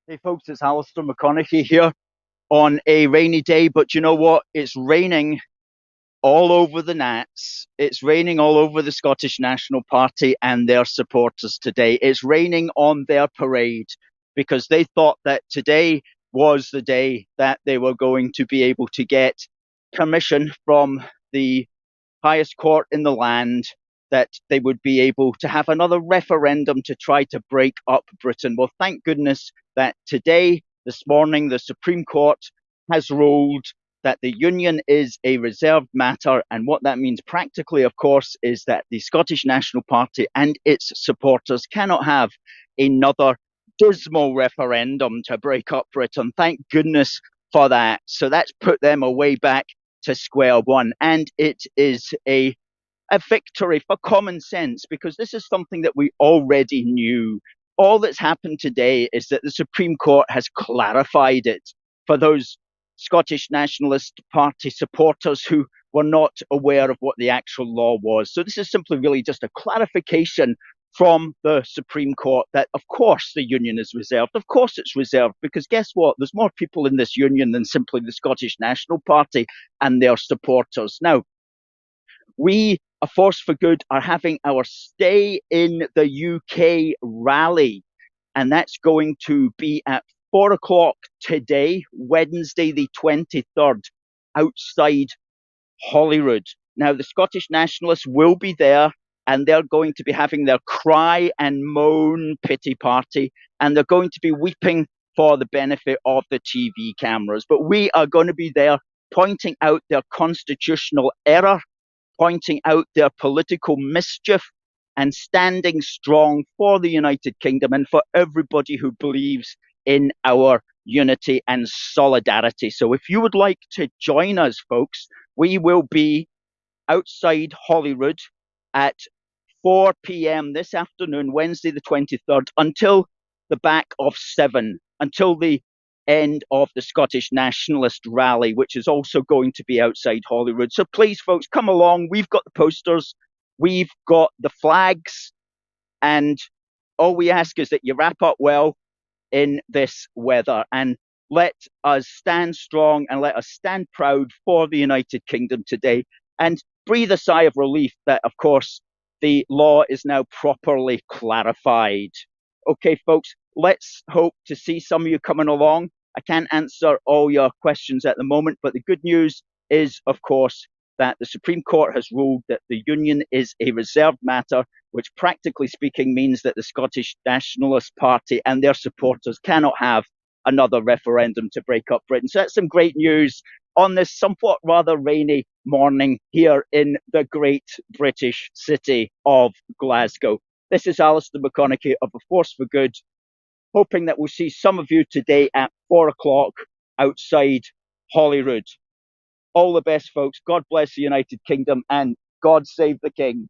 Hey folks, it's Alistair McConaughey here on a rainy day, but you know what? It's raining all over the Nats. It's raining all over the Scottish National Party and their supporters today. It's raining on their parade because they thought that today was the day that they were going to be able to get permission from the highest court in the land that they would be able to have another referendum to try to break up Britain. Well, thank goodness that today, this morning, the Supreme Court has ruled that the union is a reserved matter. And what that means practically, of course, is that the Scottish National Party and its supporters cannot have another dismal referendum to break up Britain. Thank goodness for that. So that's put them away back to square one. And it is a victory for common sense because this is something that we already knew. All that's happened today is that the Supreme Court has clarified it for those Scottish Nationalist Party supporters who were not aware of what the actual law was. So this is simply really just a clarification from the Supreme Court that, of course, the union is reserved. Of course, it's reserved because guess what? There's more people in this union than simply the Scottish National Party and their supporters. Now, we, A Force for Good, are having our Stay in the UK rally, and that's going to be at 4 o'clock today, Wednesday, the 23rd, outside Holyrood. Now, the Scottish Nationalists will be there and they're going to be having their cry and moan pity party, and they're going to be weeping for the benefit of the TV cameras. But we are going to be there pointing out their constitutional error, pointing out their political mischief, and standing strong for the United Kingdom and for everybody who believes in our unity and solidarity. So if you would like to join us, folks, we will be outside Holyrood at 4 p.m. this afternoon, Wednesday the 23rd, until the back of 7, until the end of the Scottish Nationalist rally, which is also going to be outside Holyrood. So please, folks, come along. We've got the posters, we've got the flags, and all we ask is that you wrap up well in this weather and let us stand strong and let us stand proud for the United Kingdom today and breathe a sigh of relief that, of course, the law is now properly clarified. Okay, folks, let's hope to see some of you coming along. I can't answer all your questions at the moment, but the good news is, of course, that the Supreme Court has ruled that the union is a reserved matter, which practically speaking means that the Scottish Nationalist Party and their supporters cannot have another referendum to break up Britain. So that's some great news on this somewhat rather rainy morning here in the great British city of Glasgow. This is Alistair McConaughey of A Force for Good, hoping that we'll see some of you today at 4 o'clock outside Holyrood. All the best, folks. God bless the United Kingdom and God save the King.